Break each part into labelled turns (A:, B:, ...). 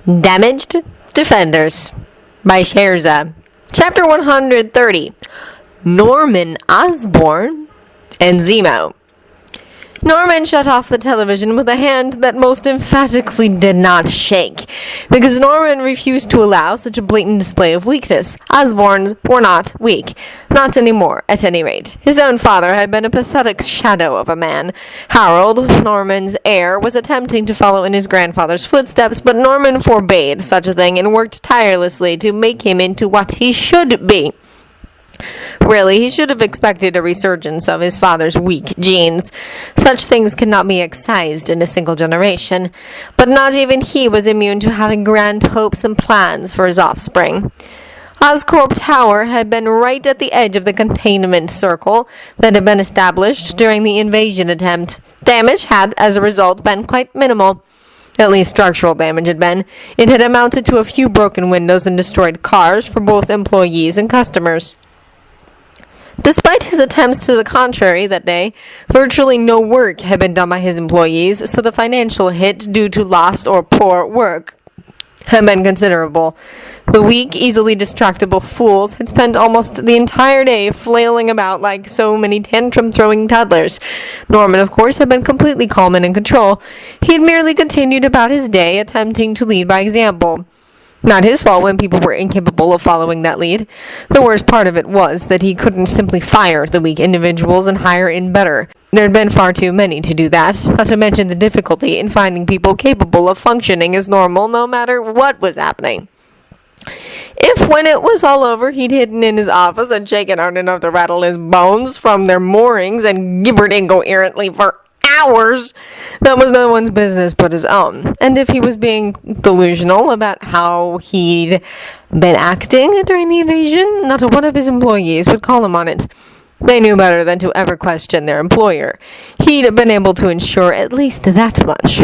A: Damaged Defenders by Sherza. Chapter 130. Norman Osborn and Zemo. Norman shut off the television with a hand that most emphatically did not shake, because Norman refused to allow such a blatant display of weakness. Osborns were not weak. Not anymore, at any rate. His own father had been a pathetic shadow of a man. Harold, Norman's heir, was attempting to follow in his grandfather's footsteps, but Norman forbade such a thing and worked tirelessly to make him into what he should be. Really, he should have expected a resurgence of his father's weak genes. Such things cannot be excised in a single generation. But not even he was immune to having grand hopes and plans for his offspring. Oscorp Tower had been right at the edge of the containment circle that had been established during the invasion attempt. Damage had, as a result, been quite minimal. At least structural damage had been. It had amounted to a few broken windows and destroyed cars for both employees and customers. Despite his attempts to the contrary that day, virtually no work had been done by his employees, so the financial hit due to lost or poor work had been considerable. The weak, easily distractible fools had spent almost the entire day flailing about like so many tantrum-throwing toddlers. Norman, of course, had been completely calm and in control. He had merely continued about his day, attempting to lead by example. Not his fault when people were incapable of following that lead. The worst part of it was that he couldn't simply fire the weak individuals and hire in better. There had been far too many to do that, not to mention the difficulty in finding people capable of functioning as normal no matter what was happening. If, when it was all over, he'd hidden in his office and shaken hard enough to rattle his bones from their moorings and gibbered incoherently for hours, that was no one's business but his own. And if he was being delusional about how he'd been acting during the invasion, not one of his employees would call him on it. They knew better than to ever question their employer. He'd been able to ensure at least that much.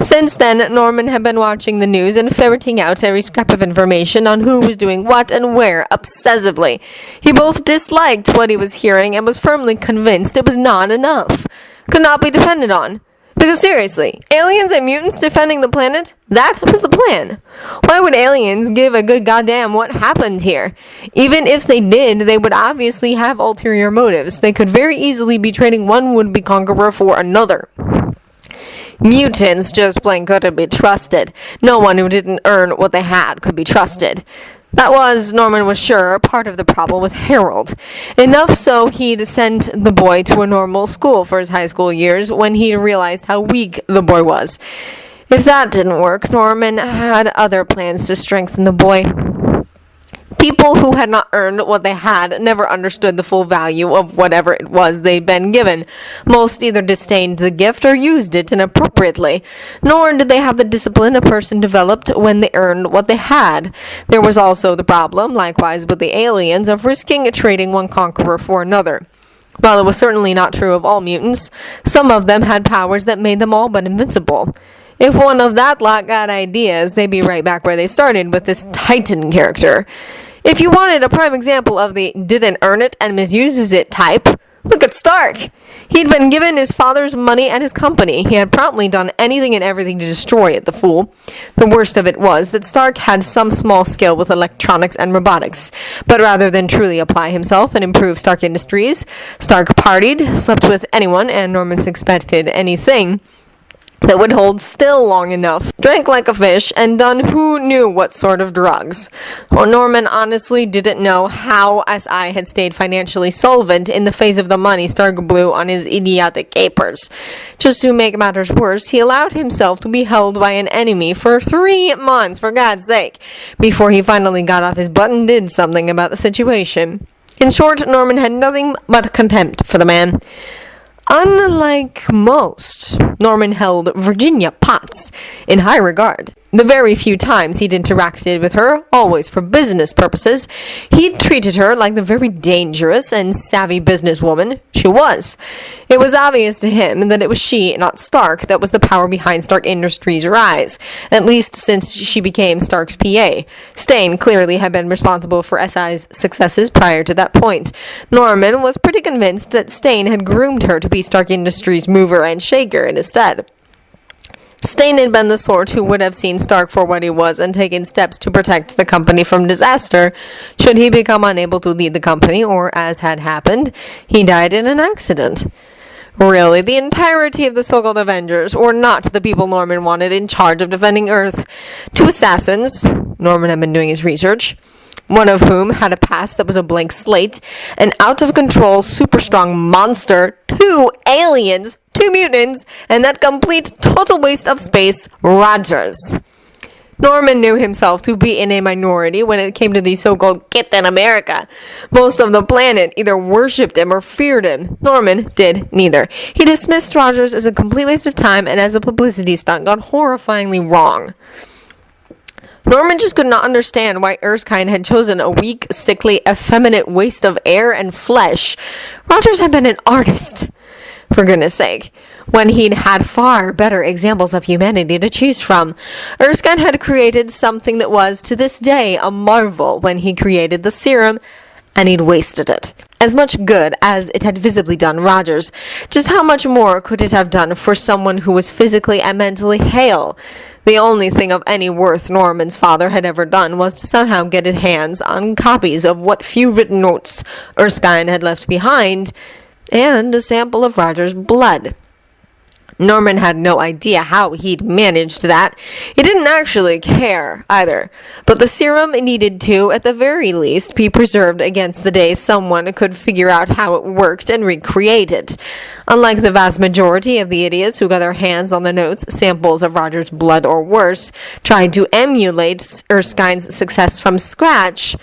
A: Since then, Norman had been watching the news and ferreting out every scrap of information on who was doing what and where obsessively. He both disliked what he was hearing and was firmly convinced it was not enough. Could not be depended on. Because seriously, aliens and mutants defending the planet? That was the plan. Why would aliens give a good goddamn what happened here? Even if they did, they would obviously have ulterior motives. They could very easily be trading one would-be conqueror for another. Mutants just plain couldn't be trusted. No one who didn't earn what they had could be trusted. That was, Norman was sure, part of the problem with Harold. Enough so he'd sent the boy to a normal school for his high school years when he realized how weak the boy was. If that didn't work, Norman had other plans to strengthen the boy. People who had not earned what they had never understood the full value of whatever it was they'd been given. Most either disdained the gift or used it inappropriately. Nor did they have the discipline a person developed when they earned what they had. There was also the problem, likewise with the aliens, of risking trading one conqueror for another. While it was certainly not true of all mutants, some of them had powers that made them all but invincible. If one of that lot got ideas, they'd be right back where they started with this Titan character. If you wanted a prime example of the didn't earn it and misuses it type, look at Stark. He'd been given his father's money and his company. He had promptly done anything and everything to destroy it, the fool. The worst of it was that Stark had some small skill with electronics and robotics. But rather than truly apply himself and improve Stark Industries, Stark partied, slept with anyone, and Norman suspected anything that would hold still long enough, drank like a fish, and done who knew what sort of drugs. Well, Norman honestly didn't know how SI had stayed financially solvent in the face of the money Stark blew on his idiotic capers. Just to make matters worse, he allowed himself to be held by an enemy for 3 months, for God's sake, before he finally got off his butt and did something about the situation. In short, Norman had nothing but contempt for the man. Unlike most, Norman held Virginia Potts in high regard. The very few times he'd interacted with her, always for business purposes, he'd treated her like the very dangerous and savvy businesswoman she was. It was obvious to him that it was she, not Stark, that was the power behind Stark Industries' rise, at least since she became Stark's PA. Stain clearly had been responsible for SI's successes prior to that point. Norman was pretty convinced that Stain had groomed her to be Stark Industries' mover and shaker instead. Stain had been the sort who would have seen Stark for what he was and taken steps to protect the company from disaster should he become unable to lead the company, or, as had happened, he died in an accident. Really, the entirety of the so-called Avengers were not the people Norman wanted in charge of defending Earth. 2 assassins, Norman had been doing his research, one of whom had a past that was a blank slate, an out-of-control, super-strong monster, 2 aliens, 2 mutants, and that complete total waste of space, Rogers. Norman knew himself to be in a minority when it came to the so-called Captain America. Most of the planet either worshipped him or feared him. Norman did neither. He dismissed Rogers as a complete waste of time and as a publicity stunt gone horrifyingly wrong. Norman just could not understand why Erskine had chosen a weak, sickly, effeminate waste of air and flesh. Rogers had been an artist, for goodness sake, when he'd had far better examples of humanity to choose from. Erskine had created something that was, to this day, a marvel when he created the serum, and he'd wasted it. As much good as it had visibly done Rogers, just how much more could it have done for someone who was physically and mentally hale? The only thing of any worth Norman's father had ever done was to somehow get his hands on copies of what few written notes Erskine had left behind, and a sample of Rogers' blood. Norman had no idea how he'd managed that. He didn't actually care, either. But the serum needed to, at the very least, be preserved against the day someone could figure out how it worked and recreate it. Unlike the vast majority of the idiots who got their hands on the notes, samples of Rogers' blood or worse, tried to emulate Erskine's success from scratch,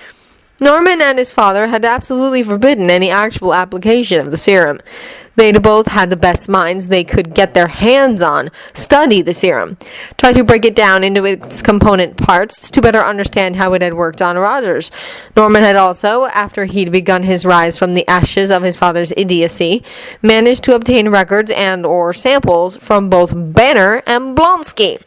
A: Norman and his father had absolutely forbidden any actual application of the serum. They'd both had the best minds they could get their hands on study the serum, try to break it down into its component parts to better understand how it had worked on Rogers. Norman had also, after he'd begun his rise from the ashes of his father's idiocy, managed to obtain records and or samples from both Banner and Blonsky.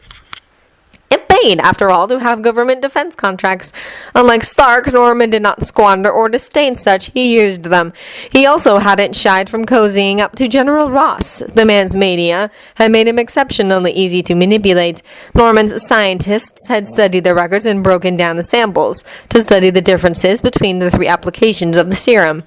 A: It paid, after all, to have government defense contracts. Unlike Stark, Norman did not squander or disdain such. He used them. He also hadn't shied from cozying up to General Ross. The man's mania had made him exceptionally easy to manipulate. Norman's scientists had studied the records and broken down the samples to study the differences between the 3 applications of the serum.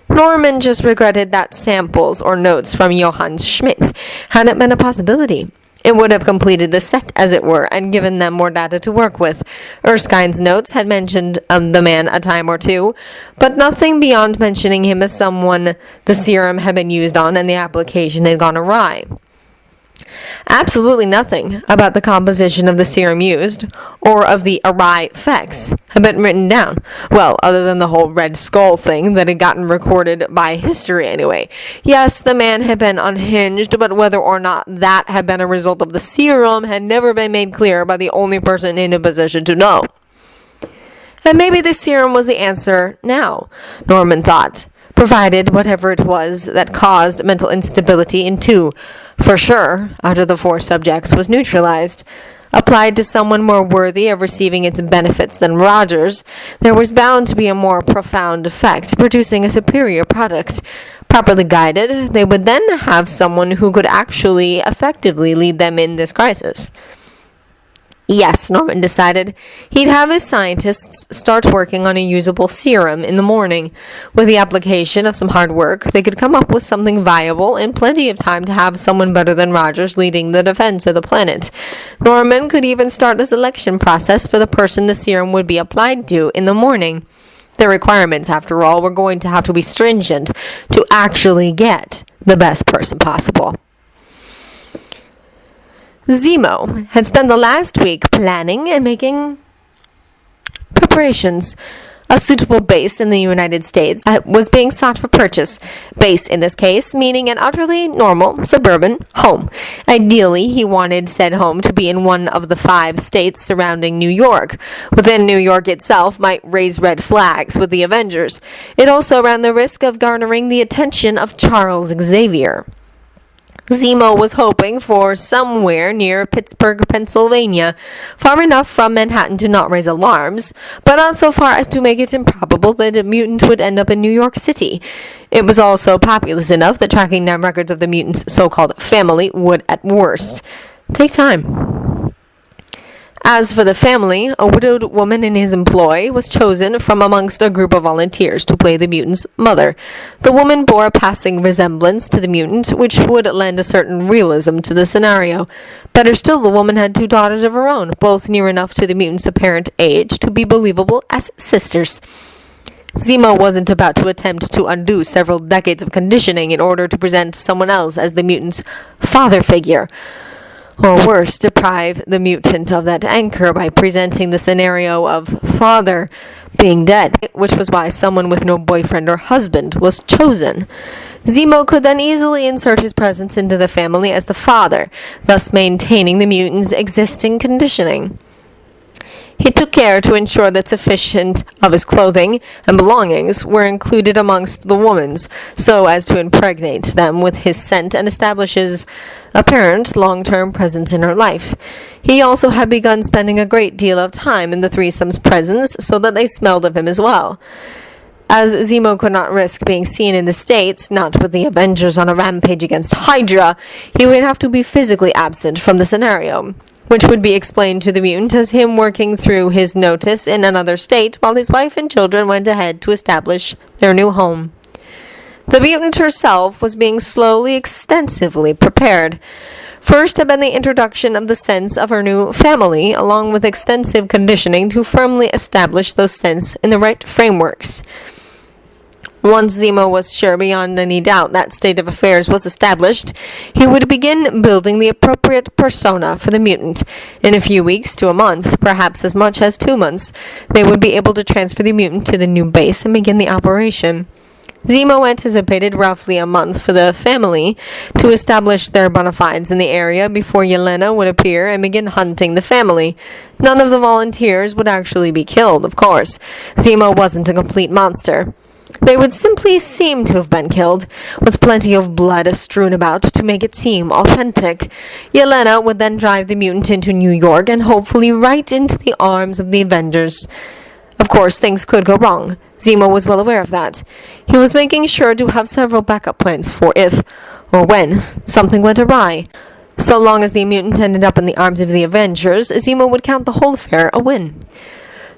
A: Norman just regretted that samples or notes from Johann Schmidt hadn't been a possibility. It would have completed the set, as it were, and given them more data to work with. Erskine's notes had mentioned the man a time or two, but nothing beyond mentioning him as someone the serum had been used on and the application had gone awry. Absolutely nothing about the composition of the serum used, or of the awry effects, had been written down. Well, other than the whole Red Skull thing that had gotten recorded by history anyway. Yes, the man had been unhinged, but whether or not that had been a result of the serum had never been made clear by the only person in a position to know. And maybe the serum was the answer now, Norman thought, provided whatever it was that caused mental instability in 2, for sure, out of the 4 subjects, was neutralized. Applied to someone more worthy of receiving its benefits than Rogers, there was bound to be a more profound effect, producing a superior product. Properly guided, they would then have someone who could actually effectively lead them in this crisis. Yes, Norman decided. He'd have his scientists start working on a usable serum in the morning. With the application of some hard work, they could come up with something viable in plenty of time to have someone better than Rogers leading the defense of the planet. Norman could even start the selection process for the person the serum would be applied to in the morning. The requirements, after all, were going to have to be stringent to actually get the best person possible. Zemo had spent the last week planning and making preparations. A suitable base in the United States was being sought for purchase. Base, in this case, meaning an utterly normal, suburban home. Ideally, he wanted said home to be in one of the 5 states surrounding New York. Within New York itself might raise red flags with the Avengers. It also ran the risk of garnering the attention of Charles Xavier. Zemo was hoping for somewhere near Pittsburgh, Pennsylvania, far enough from Manhattan to not raise alarms, but not so far as to make it improbable that a mutant would end up in New York City. It was also populous enough that tracking down records of the mutant's so-called family would, at worst, Take time. As for the family, a widowed woman in his employ was chosen from amongst a group of volunteers to play the mutant's mother. The woman bore a passing resemblance to the mutant, which would lend a certain realism to the scenario. Better still, the woman had 2 daughters of her own, both near enough to the mutant's apparent age to be believable as sisters. Zemo wasn't about to attempt to undo several decades of conditioning in order to present someone else as the mutant's father figure. Or worse, deprive the mutant of that anchor by presenting the scenario of father being dead, which was why someone with no boyfriend or husband was chosen. Zemo could then easily insert his presence into the family as the father, thus maintaining the mutant's existing conditioning. He took care to ensure that sufficient of his clothing and belongings were included amongst the woman's, so as to impregnate them with his scent and establish his apparent long-term presence in her life. He also had begun spending a great deal of time in the threesome's presence, so that they smelled of him as well. As Zemo could not risk being seen in the States, not with the Avengers on a rampage against Hydra, he would have to be physically absent from the scenario, which would be explained to the mutant as him working through his notice in another state while his wife and children went ahead to establish their new home. The mutant herself was being slowly, extensively prepared. First had been the introduction of the sense of her new family, along with extensive conditioning to firmly establish those sense in the right frameworks. Once Zemo was sure beyond any doubt that state of affairs was established, he would begin building the appropriate persona for the mutant. In a few weeks to a month, perhaps as much as 2 months, they would be able to transfer the mutant to the new base and begin the operation. Zemo anticipated roughly a month for the family to establish their bona fides in the area before Yelena would appear and begin hunting the family. None of the volunteers would actually be killed, of course. Zemo wasn't a complete monster. They would simply seem to have been killed, with plenty of blood strewn about to make it seem authentic. Yelena would then drive the mutant into New York and hopefully right into the arms of the Avengers. Of course, things could go wrong. Zemo was well aware of that. He was making sure to have several backup plans for if, or when, something went awry. So long as the mutant ended up in the arms of the Avengers, Zemo would count the whole affair a win.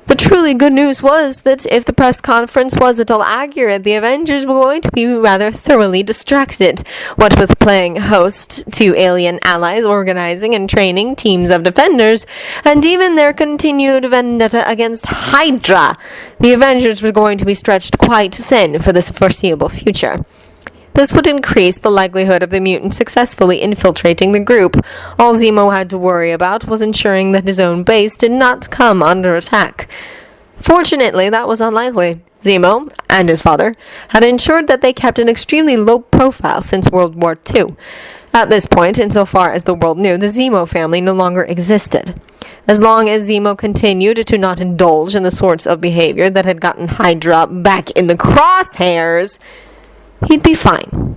A: The truly good news was that if the press conference was at all accurate, the Avengers were going to be rather thoroughly distracted, what with playing host to alien allies, organizing and training teams of defenders, and even their continued vendetta against Hydra. The Avengers were going to be stretched quite thin for this foreseeable future. This would increase the likelihood of the mutant successfully infiltrating the group. All Zemo had to worry about was ensuring that his own base did not come under attack. Fortunately, that was unlikely. Zemo, and his father, had ensured that they kept an extremely low profile since World War II. At this point, insofar as the world knew, the Zemo family no longer existed. As long as Zemo continued to not indulge in the sorts of behavior that had gotten Hydra back in the crosshairs, he'd be fine.